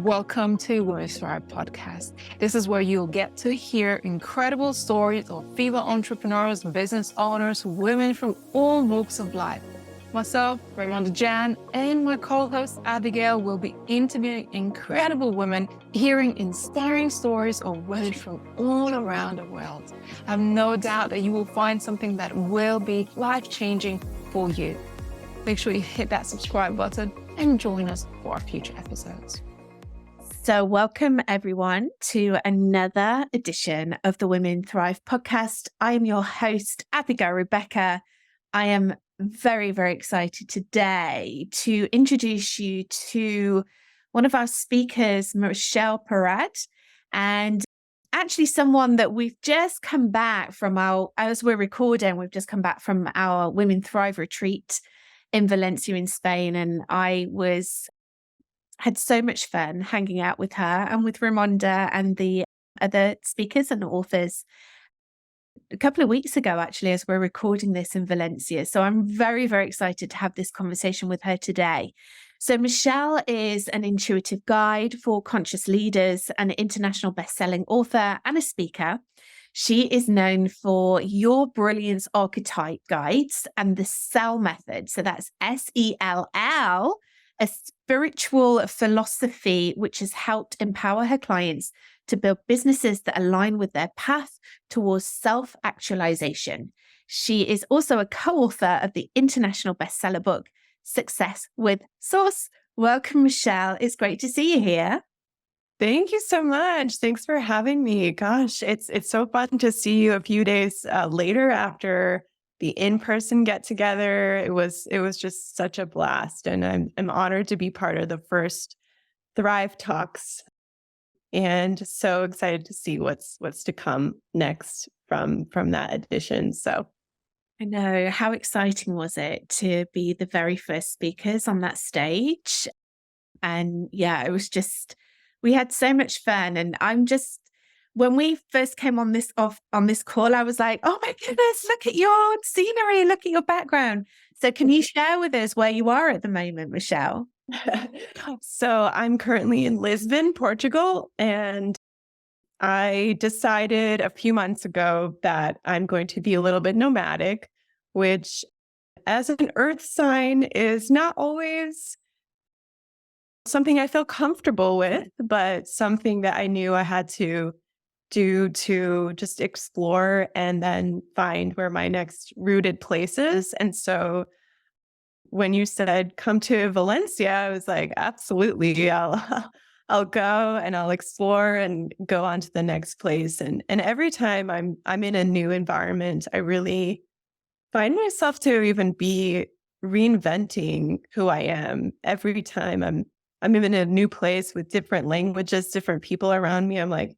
Welcome to Women Thrive podcast. This is where you'll get to hear incredible stories of female entrepreneurs, business owners, women from all walks of life. Myself, Reinvention, and my co-host Abigail will be interviewing incredible women, hearing inspiring stories of women from all around the world. I have no doubt that you will find something that will be life-changing for you. Make sure you hit that subscribe button and join us for our future episodes. So welcome everyone to another edition of the Women Thrive podcast. I am your host, Abigail Rebecca. I am very, very excited today to introduce you to one of our speakers, Michele Parad, and actually someone that we've just come back from as we're recording, we've just come back from our Women Thrive retreat in Valencia in Spain. And I had so much fun hanging out with her and with Ramonda and the other speakers and authors a couple of weeks ago, actually, as we're recording this in Valencia. So I'm very, very excited to have this conversation with her today. So Michele is an intuitive guide for conscious leaders, an international best-selling author and a speaker. She is known for Your Brilliance Archetype guides and the SELL method. So that's SELL, a spiritual philosophy which has helped empower her clients to build businesses that align with their path towards self-actualization. She is also a co-author of the international bestseller book, Success with Source. Welcome, Michele. It's great to see you here. Thank you so much. Thanks for having me. Gosh, it's so fun to see you a few days later after the in-person get together. It was just such a blast, and I'm honored to be part of the first Thrive Talks, and so excited to see what's to come next from that edition. So I know, how exciting was it to be the very first speakers on that stage? And yeah, it was just, we had so much fun, and when we first came on this call, I was like, oh my goodness, look at your scenery, look at your background. So can you share with us where you are at the moment, Michele? So I'm currently in Lisbon, Portugal, and I decided a few months ago that I'm going to be a little bit nomadic, which as an earth sign is not always something I feel comfortable with, but something that I knew I had to do to just explore and then find where my next rooted place is. And so when you said come to Valencia, I was like, absolutely, I'll go and I'll explore and go on to the next place. And every time I'm in a new environment, I really find myself to even be reinventing who I am. Every time I'm in a new place with different languages, different people around me, I'm like,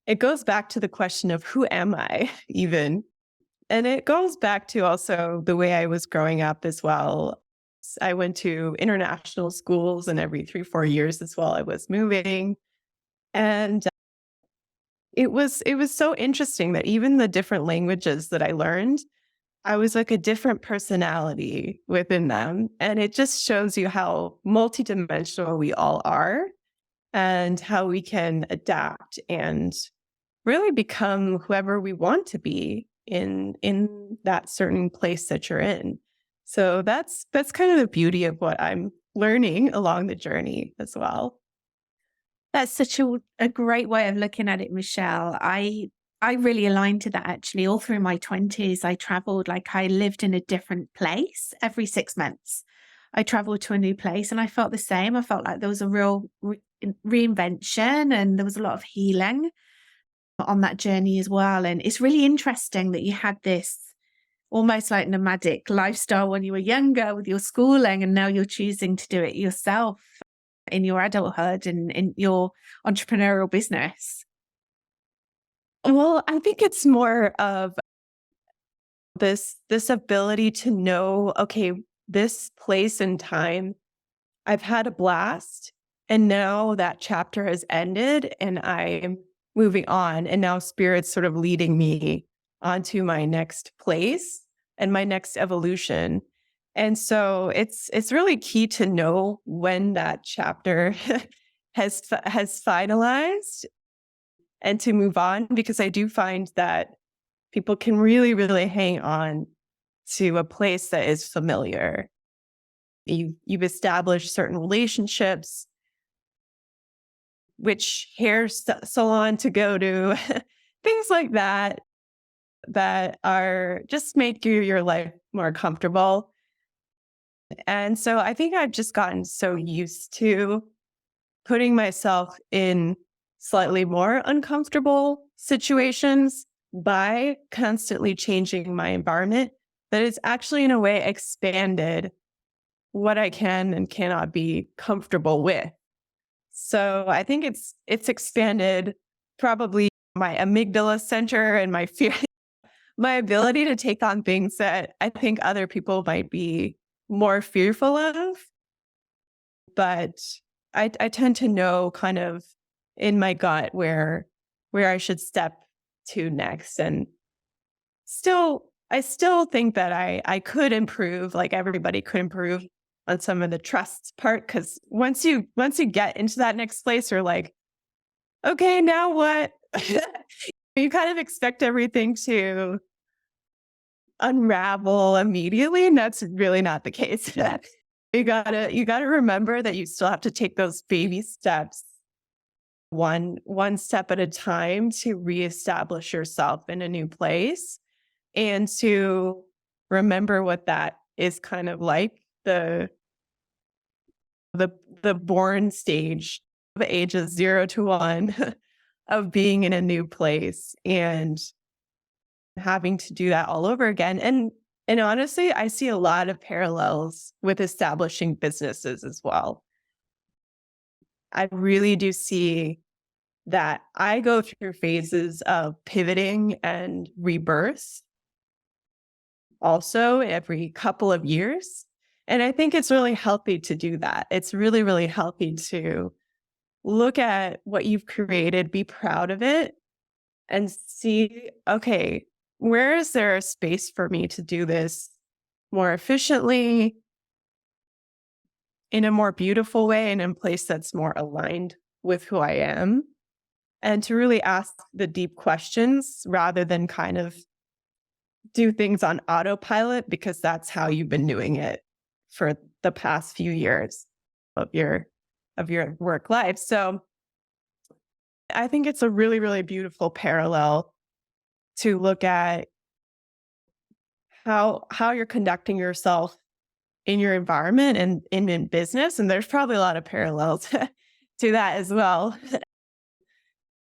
it goes back to the question of who am I even? And it goes back to also the way I was growing up as well. I went to international schools, and every 3-4 years as well, I was moving. And it was so interesting that even the different languages that I learned, I was like a different personality within them. And it just shows you how multidimensional we all are and how we can adapt and really become whoever we want to be in that certain place that you're in. So that's kind of the beauty of what I'm learning along the journey as well. That's such a great way of looking at it, Michele. I really aligned to that actually. All through my 20s, I traveled, like I lived in a different place every 6 months. I traveled to a new place and I felt the same. I felt like there was a real reinvention and there was a lot of healing on that journey as well. And it's really interesting that you had this almost like nomadic lifestyle when you were younger with your schooling, and now you're choosing to do it yourself in your adulthood and in your entrepreneurial business. Well, I think it's more of this ability to know, okay, this place and time, I've had a blast, and now that chapter has ended and I'm moving on, and now Spirit's sort of leading me onto my next place and my next evolution. And so it's really key to know when that chapter has finalized and to move on, because I do find that people can really, really hang on to a place that is familiar. You've established certain relationships, which hair salon to go to, things like that, that are just make your life more comfortable. And so I think I've just gotten so used to putting myself in slightly more uncomfortable situations by constantly changing my environment, that it's actually in a way expanded what I can and cannot be comfortable with. So I think it's expanded probably my amygdala center and my fear, my ability to take on things that I think other people might be more fearful of. But I tend to know kind of in my gut where I should step to next. And I still think that I could improve, like everybody could improve on some of the trust part. Cause once you get into that next place, you're like, okay, now what? You kind of expect everything to unravel immediately. And that's really not the case. You gotta remember that you still have to take those baby steps, one step at a time, to reestablish yourself in a new place, and to remember what that is kind of like, the born stage of ages 0 to 1 of being in a new place and having to do that all over again. And honestly, I see a lot of parallels with establishing businesses as well. I really do see that I go through phases of pivoting and rebirth also every couple of years. And I think it's really healthy to do that. It's really, really healthy to look at what you've created, be proud of it, and see, okay, where is there a space for me to do this more efficiently, in a more beautiful way, and in a place that's more aligned with who I am? And to really ask the deep questions rather than kind of do things on autopilot, because that's how you've been doing it for the past few years of your work life. So I think it's a really, really beautiful parallel to look at how you're conducting yourself in your environment and in business. And there's probably a lot of parallels to that as well.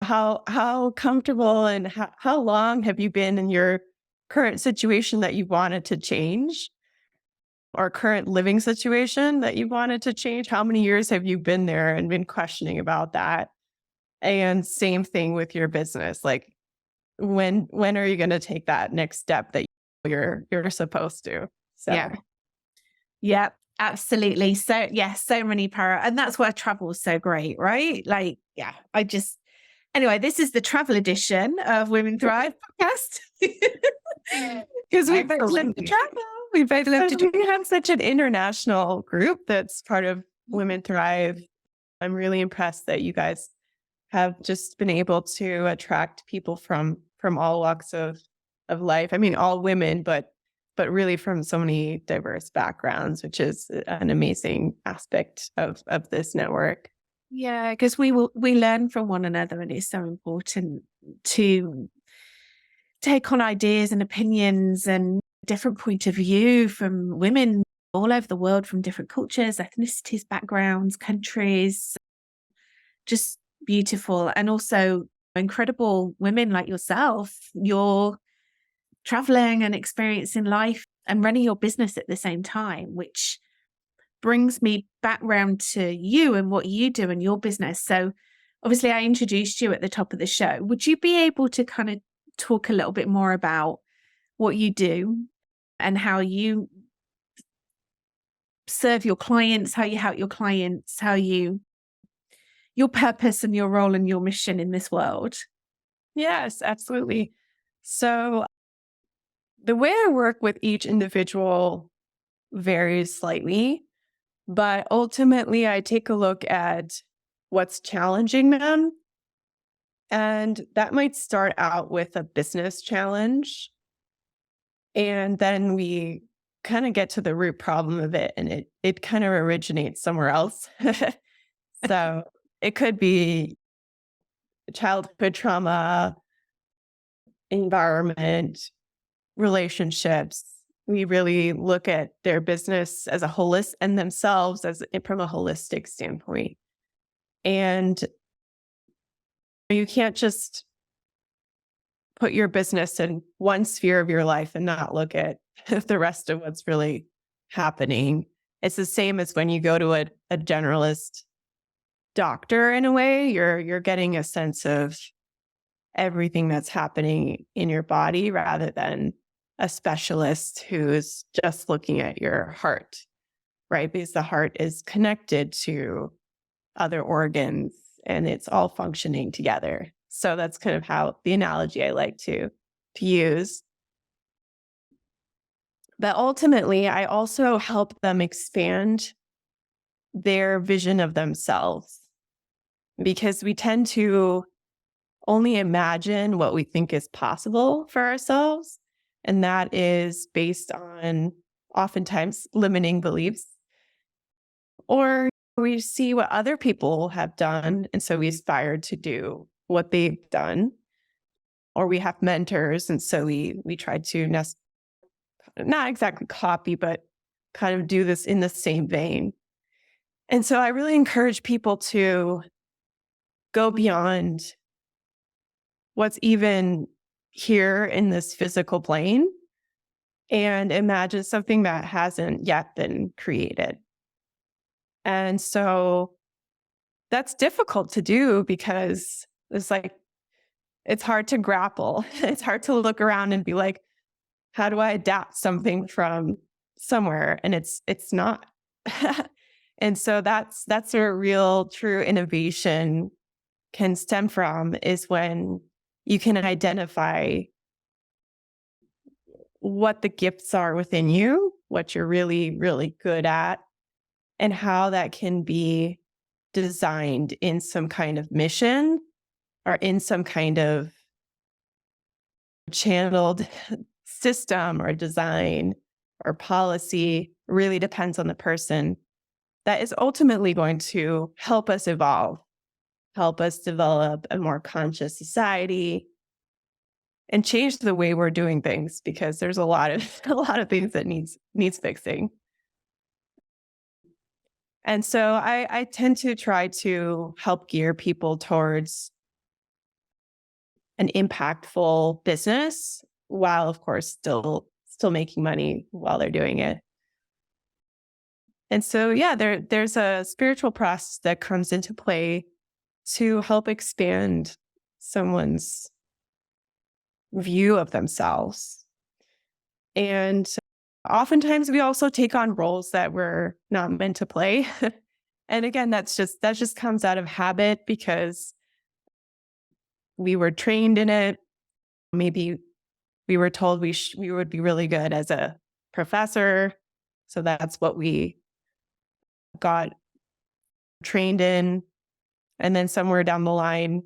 How comfortable and how long have you been in your current situation that you wanted to change, or current living situation that you wanted to change? How many years have you been there and been questioning about that? And same thing with your business. Like, when are you going to take that next step that you're supposed to? So yeah, absolutely. So so many and that's why travel is so great, right? Like, yeah, anyway, this is the travel edition of Women Thrive podcast. Because we both love to travel. We both love to. We have such an international group that's part of Women Thrive. I'm really impressed that you guys have just been able to attract people from all walks of life. I mean, all women, but really from so many diverse backgrounds, which is an amazing aspect of this network. Yeah, because we learn from one another, and it's so important to take on ideas and opinions and different point of view from women all over the world, from different cultures, ethnicities, backgrounds, countries. Just beautiful. And also incredible women like yourself. You're traveling and experiencing life and running your business at the same time, which brings me back round to you and what you do in your business. So obviously I introduced you at the top of the show. Would you be able to kind of talk a little bit more about what you do and how you serve your clients, how you help your clients, your purpose and your role and your mission in this world? Yes, absolutely. So the way I work with each individual varies slightly, but ultimately I take a look at what's challenging them. And that might start out with a business challenge. And then we kind of get to the root problem of it, and it kind of originates somewhere else. So it could be childhood trauma, environment, relationships. We really look at their business as a holistic and themselves as from a holistic standpoint. And you can't just put your business in one sphere of your life and not look at the rest of what's really happening. It's the same as when you go to a generalist doctor in a way. You're getting a sense of everything that's happening in your body rather than a specialist who's just looking at your heart, right? Because the heart is connected to other organs and it's all functioning together. So that's kind of how the analogy I like to use. But ultimately, I also help them expand their vision of themselves, because we tend to only imagine what we think is possible for ourselves. And that is based on oftentimes limiting beliefs, or we see what other people have done. And so we aspire to do what they've done, or we have mentors. And so we try to not exactly copy, but kind of do this in the same vein. And so I really encourage people to go beyond what's even here in this physical plane and imagine something that hasn't yet been created. And so that's difficult to do because it's hard to grapple. It's hard to look around and be like, how do I adapt something from somewhere? And it's not. And so that's where real true innovation can stem from, is when you can identify what the gifts are within you, what you're really, really good at, and how that can be designed in some kind of mission or in some kind of channeled system or design or policy. Really depends on the person. That is ultimately going to help us evolve, help us develop a more conscious society, and change the way we're doing things, because there's a lot of things that needs fixing. And so I tend to try to help gear people towards an impactful business, while of course still making money while they're doing it. And so yeah, there's a spiritual process that comes into play to help expand someone's view of themselves. And oftentimes we also take on roles that we're not meant to play. And again, that just comes out of habit, because we were trained in it. Maybe we were told we would be really good as a professor. So that's what we got trained in. And then somewhere down the line,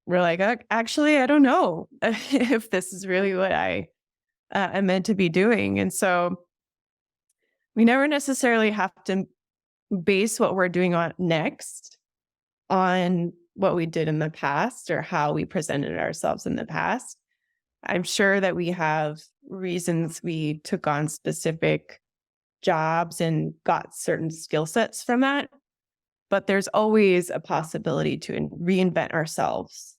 we're like, actually, I don't know if this is really what I am meant to be doing. And so we never necessarily have to base what we're doing on next on what we did in the past or how we presented ourselves in the past. I'm sure that we have reasons we took on specific jobs and got certain skill sets from that, but there's always a possibility to reinvent ourselves.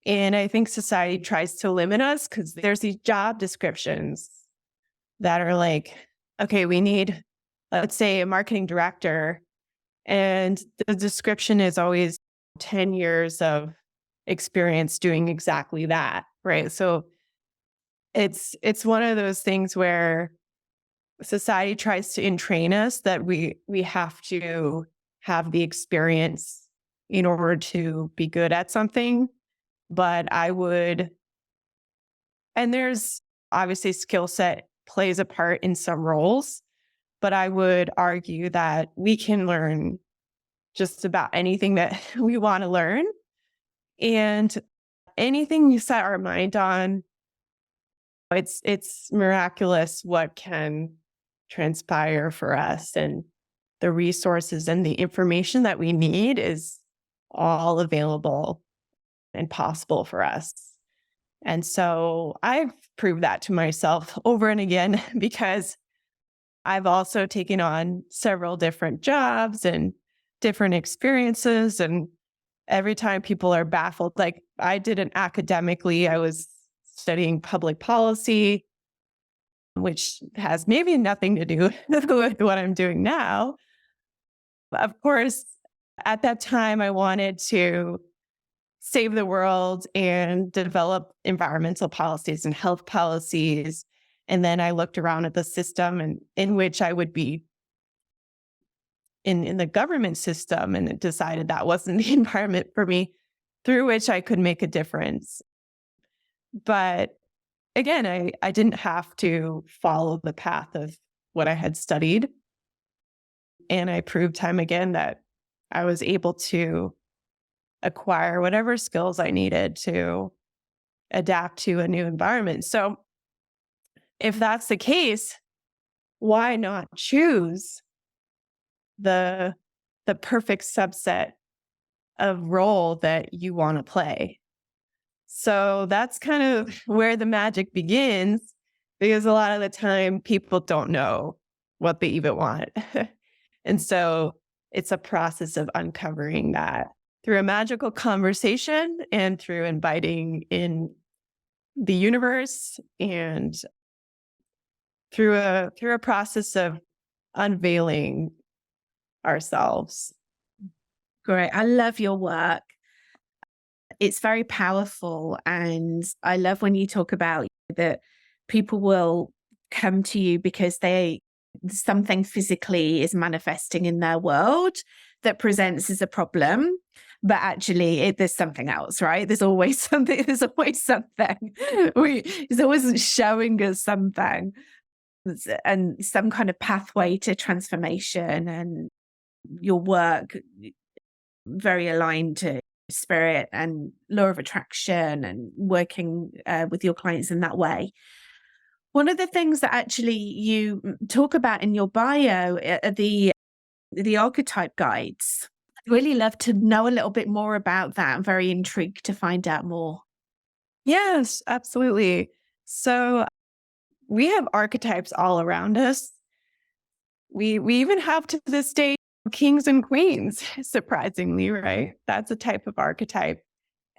And I think society tries to limit us because there's these job descriptions that are like, okay, we need, let's say, a marketing director, and the description is always 10 years of experience doing exactly that, right? So it's one of those things where society tries to entrain us that we have to have the experience in order to be good at something. But and there's obviously skill set plays a part in some roles, but I would argue that we can learn just about anything that we want to learn. And anything you set our mind on, it's miraculous what can transpire for us. And the resources and the information that we need is all available and possible for us. And so I've proved that to myself over and again because I've also taken on several different jobs and different experiences. And every time people are baffled, like I didn't academically, I was studying public policy, which has maybe nothing to do with what I'm doing now. Of course, at that time, I wanted to save the world and develop environmental policies and health policies. And then I looked around at the system and in which I would be in the government system and decided that wasn't the environment for me through which I could make a difference. But again, I didn't have to follow the path of what I had studied. And I proved time again that I was able to acquire whatever skills I needed to adapt to a new environment. So if that's the case, why not choose the perfect subset of role that you want to play? So that's kind of where the magic begins, because a lot of the time people don't know what they even want. And so it's a process of uncovering that through a magical conversation and through inviting in the universe and through a process of unveiling ourselves. Great. I love your work. It's very powerful. And I love when you talk about that people will come to you because something physically is manifesting in their world that presents as a problem, but actually there's something else, right? There's always something. There's always something. It's always showing us something and some kind of pathway to transformation. And your work very aligned to spirit and law of attraction and working with your clients in that way. One of the things that actually you talk about in your bio are the archetype guides. I'd really love to know a little bit more about that. I'm very intrigued to find out more. Yes, absolutely. So we have archetypes all around us. We even have to this day kings and queens, surprisingly, right? That's a type of archetype.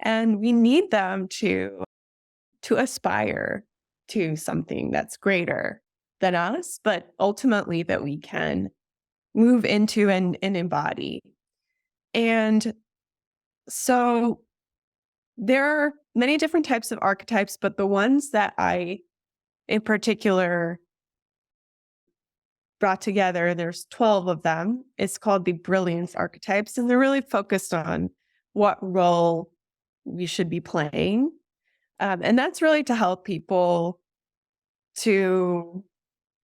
And we need them to aspire to something that's greater than us, but ultimately that we can move into and embody. And so there are many different types of archetypes, but the ones that I in particular brought together, there's 12 of them. It's called the brilliance archetypes, and they're really focused on what role we should be playing. And that's really to help people to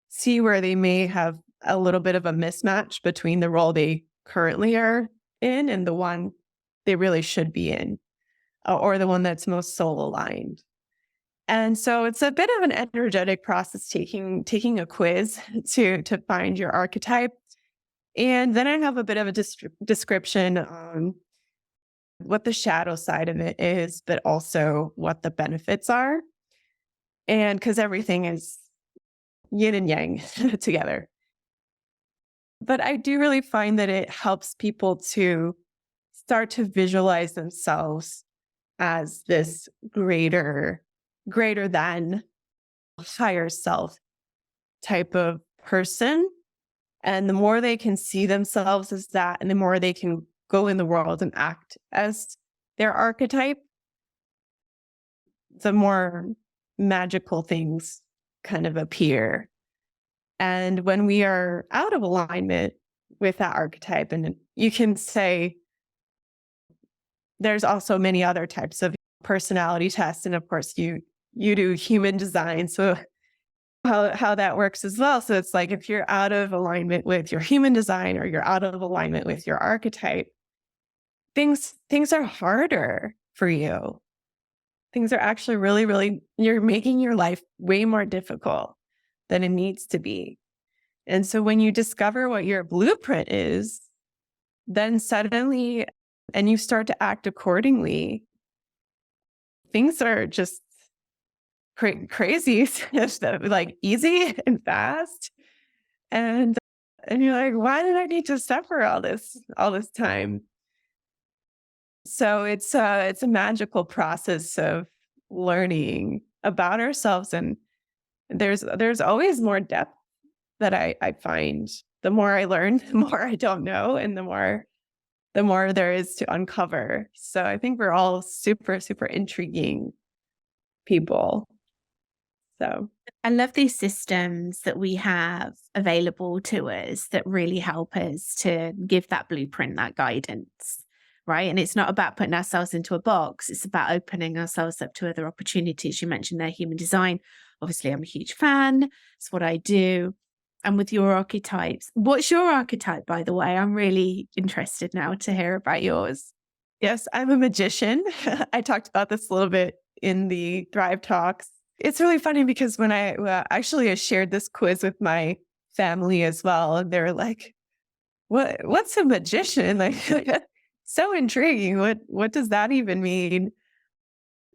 see where they may have a little bit of a mismatch between the role they currently are in and the one they really should be in, or the one that's most soul aligned. And so it's a bit of an energetic process taking a quiz to find your archetype. And then I have a bit of a description on what the shadow side of it is, but also what the benefits are. And because everything is yin and yang together. But I do really find that it helps people to start to visualize themselves as this greater than, higher self type of person. And the more they can see themselves as that, and the more they can go in the world and act as their archetype, the more magical things kind of appear. And when we are out of alignment with that archetype, and you can say there's also many other types of personality tests. And of course, you do human design. So how that works as well. So it's like if you're out of alignment with your human design or you're out of alignment with your archetype, things are harder for you. Things are actually really, really, you're making your life way more difficult than it needs to be. And so when you discover what your blueprint is, then suddenly, and you start to act accordingly, things are just crazy, like easy and fast. And you're like, why did I need to suffer all this time? So it's a magical process of learning about ourselves, and there's always more depth that I find. The more I learn, the more I don't know, and the more there is to uncover. So I think we're all super, super intriguing people. So I love these systems that we have available to us that really help us to give that blueprint, that guidance, right? And it's not about putting ourselves into a box. It's about opening ourselves up to other opportunities. You mentioned their human design. Obviously, I'm a huge fan. It's what I do. And with your archetypes, what's your archetype, by the way? I'm really interested now to hear about yours. yes, I'm a magician. I talked about this a little bit in the Thrive Talks. It's really funny because when I shared this quiz with my family as well, and they're like, what's a magician? Like, so intriguing. What does that even mean?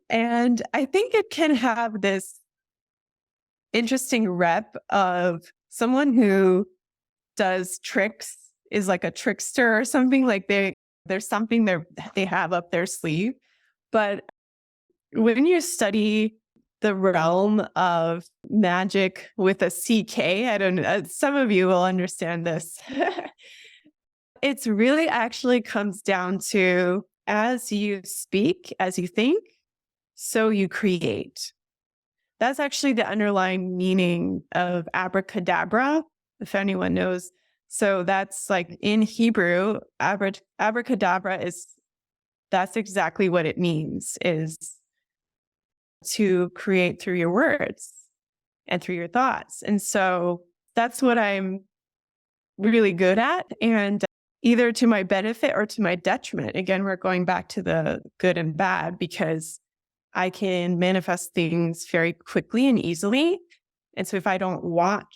And I think it can have this interesting rep of someone who does tricks, is like a trickster or something. Like there's something they have up their sleeve. But when you study the realm of magic with a CK, I don't know, some of you will understand this. It's really actually comes down to, as you speak, as you think, so you create. That's actually the underlying meaning of abracadabra, if anyone knows. So that's like in Hebrew, abracadabra that's exactly what it means, is to create through your words and through your thoughts. And so that's what I'm really good at, and either to my benefit or to my detriment. Again, we're going back to the good and bad, because I can manifest things very quickly and easily. And so if I don't watch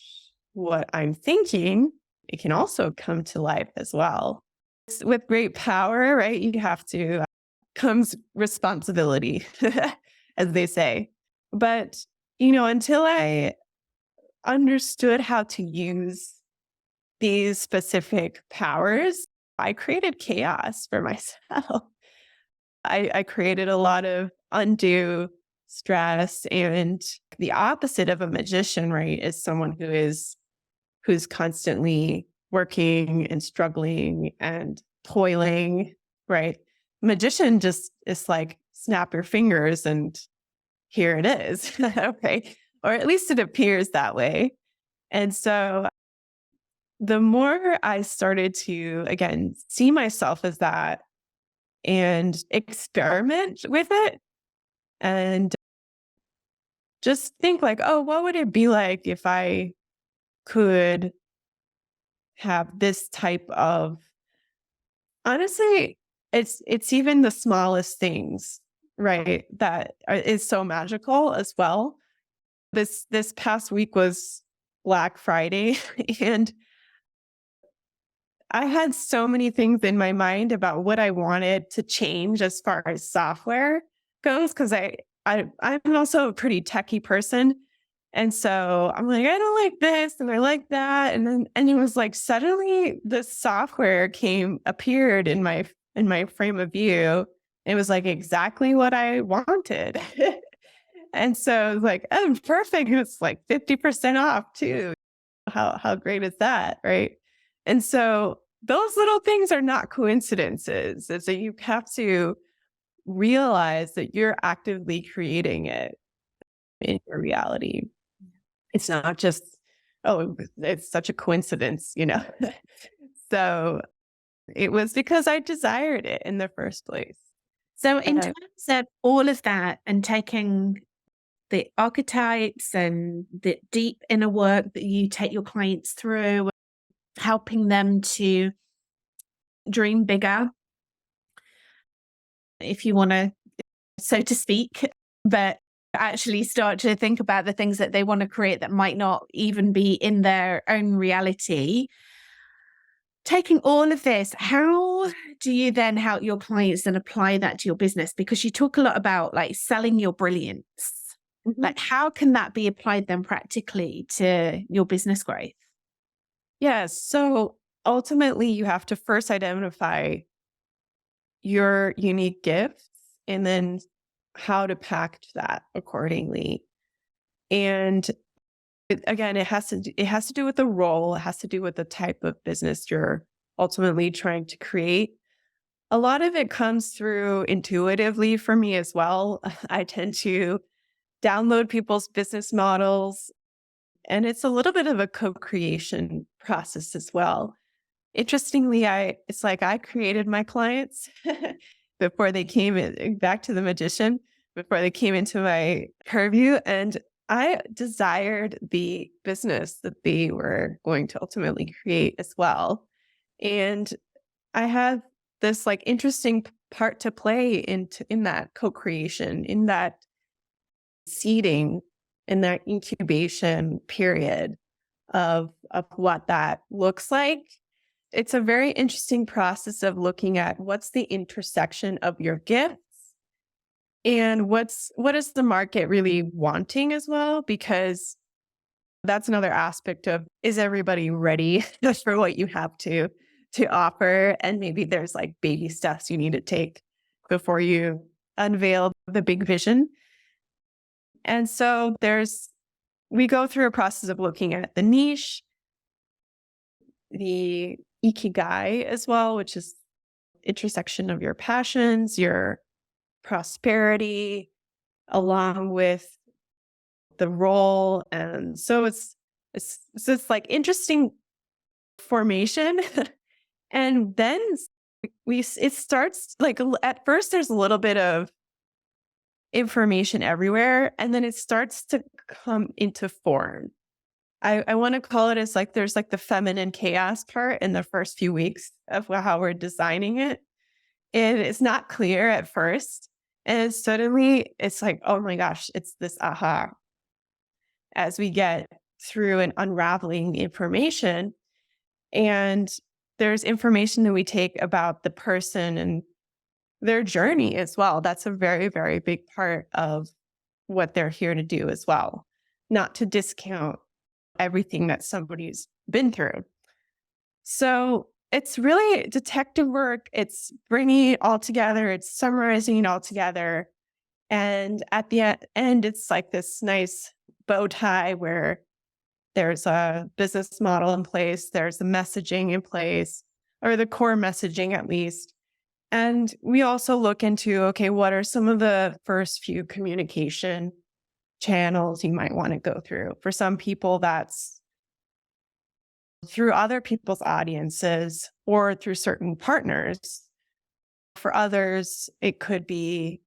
what I'm thinking, it can also come to life as well. With great power, right? You have to, comes responsibility, as they say. But, until I understood how to use these specific powers, I created chaos for myself. I created a lot of undue stress, and the opposite of a magician, right, is someone who's constantly working and struggling and toiling, right? Magician just is like, snap your fingers and here it is, right? Or at least it appears that way. And so the more I started to, again, see myself as that and experiment with it, and just think like, oh, what would it be like if I could have this type of, honestly, it's even the smallest things, right, that is so magical as well. This past week was Black Friday, and I had so many things in my mind about what I wanted to change as far as software goes, because I'm also a pretty techie person. And so I'm like, I don't like this and I like that. And it was like suddenly the software appeared in my frame of view. It was like exactly what I wanted. And so I was like, oh, perfect. It's like 50% off too. How great is that? Right. And so those little things are not coincidences. And so you have to realize that you're actively creating it in your reality. It's not just, oh, it's such a coincidence, So it was because I desired it in the first place. So in terms of all of that and taking the archetypes and the deep inner work that you take your clients through, helping them to dream bigger, if you want to, so to speak, but actually start to think about the things that they want to create that might not even be in their own reality. Taking all of this, how do you then help your clients and apply that to your business? Because you talk a lot about like selling your brilliance. Like, how can that be applied then practically to your business growth? Yes. So ultimately, you have to first identify your unique gifts and then how to package that accordingly. And again, it has to do with the role. It has to do with the type of business you're ultimately trying to create. A lot of it comes through intuitively for me as well. I tend to download people's business models, and it's a little bit of a co-creation process as well. Interestingly, it's like I created my clients before they came in, back to the magician, before they came into my purview. And I desired the business that they were going to ultimately create as well. And I have this like interesting part to play in that co-creation, in that seeding, in that incubation period of what that looks like. It's a very interesting process of looking at what's the intersection of your gifts and what is the market really wanting as well, because that's another aspect of, is everybody ready for what you have to offer? And maybe there's like baby steps you need to take before you unveil the big vision. And so we go through a process of looking at the niche, the ikigai as well, which is intersection of your passions, your prosperity, along with the role. And so it's this like interesting formation. And then it starts like, at first there's a little bit of information everywhere, and then it starts to come into form. I want to call it as like, there's like the feminine chaos part in the first few weeks of how we're designing it. And it's not clear at first. And suddenly it's like, oh my gosh, it's this aha as we get through and unraveling the information. And there's information that we take about the person and their journey as well. That's a very, very big part of what they're here to do as well. Not to discount everything that somebody's been through. So it's really detective work. It's bringing it all together. It's summarizing it all together. And at the end, it's like this nice bow tie where there's a business model in place. There's the messaging in place, or the core messaging at least. And we also look into, okay, what are some of the first few communication channels you might want to go through? For some people, that's through other people's audiences or through certain partners. For others, it could be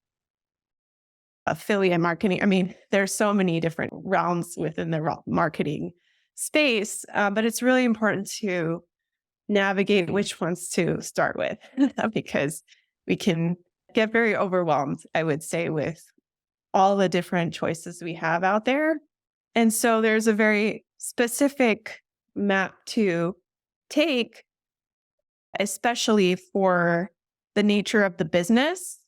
affiliate marketing. I mean, there's so many different realms within the marketing space, but it's really important to navigate which ones to start with because we can get very overwhelmed, I would say, with all the different choices we have out there. And so there's a very specific map to take, especially for the nature of the business,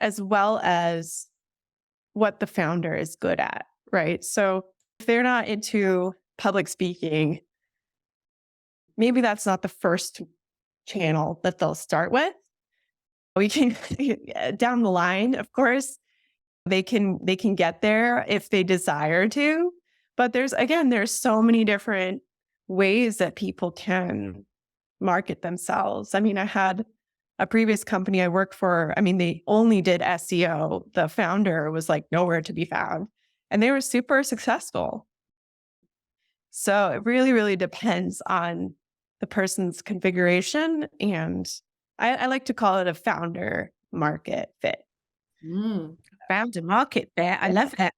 as well as what the founder is good at, right? So if they're not into public speaking, maybe that's not the first channel that they'll start with. We can, down the line, of course, they can get there if they desire to. But there's so many different ways that people can market themselves. I mean, I had a previous company I worked for. I mean, they only did SEO. The founder was like nowhere to be found, and they were super successful. So it really, really depends on the person's configuration. And I like to call it a founder market fit. Founder market fit. I love it.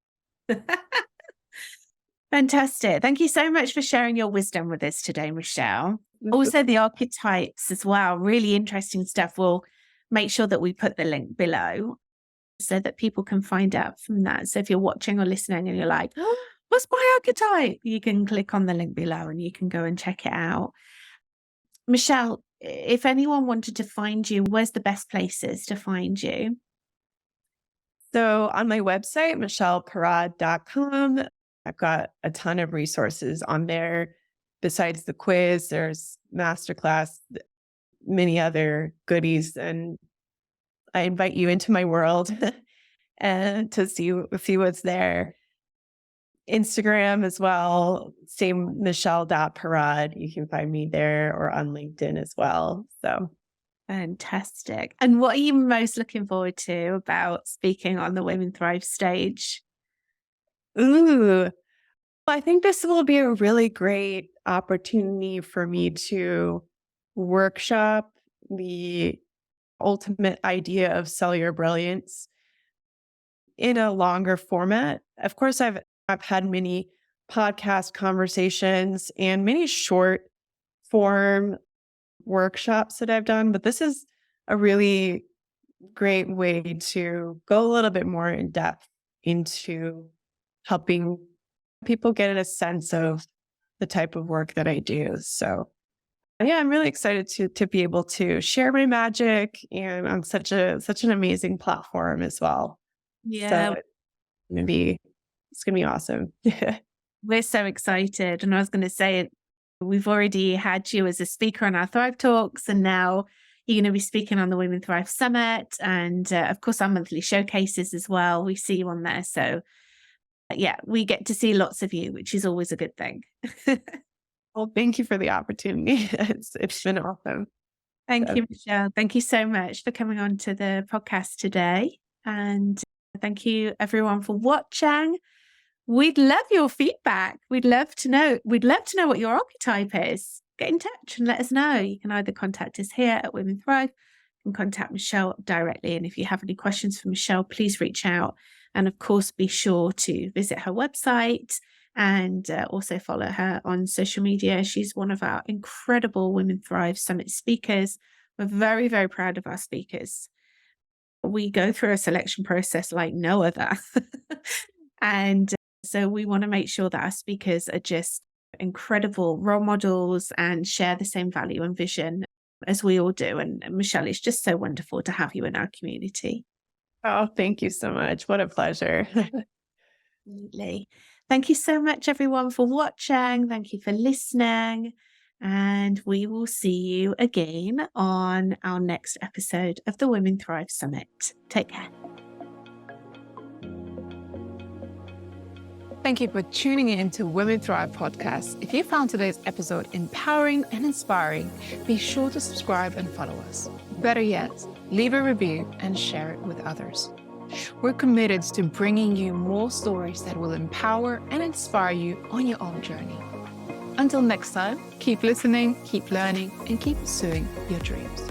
Fantastic. Thank you so much for sharing your wisdom with us today, Michele. Also, the archetypes as well. Really interesting stuff. We'll make sure that we put the link below so that people can find out from that. So if you're watching or listening and you're like, oh, what's my archetype? You can click on the link below and you can go and check it out. Michele, if anyone wanted to find you, where's the best places to find you? So on my website, micheleparad.com, I've got a ton of resources on there. Besides the quiz, there's masterclass, many other goodies, and I invite you into my world and to see what's there. Instagram as well, same Michele.Parad. You can find me there or on LinkedIn as well. So fantastic. And what are you most looking forward to about speaking on the Women Thrive stage? Ooh, I think this will be a really great opportunity for me to workshop the ultimate idea of cellular brilliance in a longer format. Of course, I've had many podcast conversations and many short form workshops that I've done, but this is a really great way to go a little bit more in depth into helping people get a sense of the type of work that I do. So yeah, I'm really excited to be able to share my magic and on such an amazing platform as well. Yeah. So it's gonna be awesome. We're so excited. And I was going to say, we've already had you as a speaker on our Thrive Talks, and now you're going to be speaking on the Women Thrive Summit. And of course, our monthly showcases as well. We see you on there. So yeah, we get to see lots of you, which is always a good thing. Well, thank you for the opportunity. It's been awesome. Thank you, Michele. Thank you so much for coming on to the podcast today. And thank you everyone for watching. We'd love your feedback. We'd love to know what your archetype is. Get in touch and let us know. You can either contact us here at Women Thrive and contact Michele directly. And if you have any questions for Michele, please reach out. And of course, be sure to visit her website and also follow her on social media. She's one of our incredible Women Thrive Summit speakers. We're very, very proud of our speakers. We go through a selection process like no other. And so we want to make sure that our speakers are just incredible role models and share the same value and vision as we all do. And Michele, it's just so wonderful to have you in our community. Oh, thank you so much. What a pleasure. Absolutely. Thank you so much, everyone, for watching. Thank you for listening. And we will see you again on our next episode of the Women Thrive Summit. Take care. Thank you for tuning in to Women Thrive podcast. If you found today's episode empowering and inspiring, be sure to subscribe and follow us. Better yet, leave a review and share it with others. We're committed to bringing you more stories that will empower and inspire you on your own journey. Until next time, keep listening, keep learning, and keep pursuing your dreams.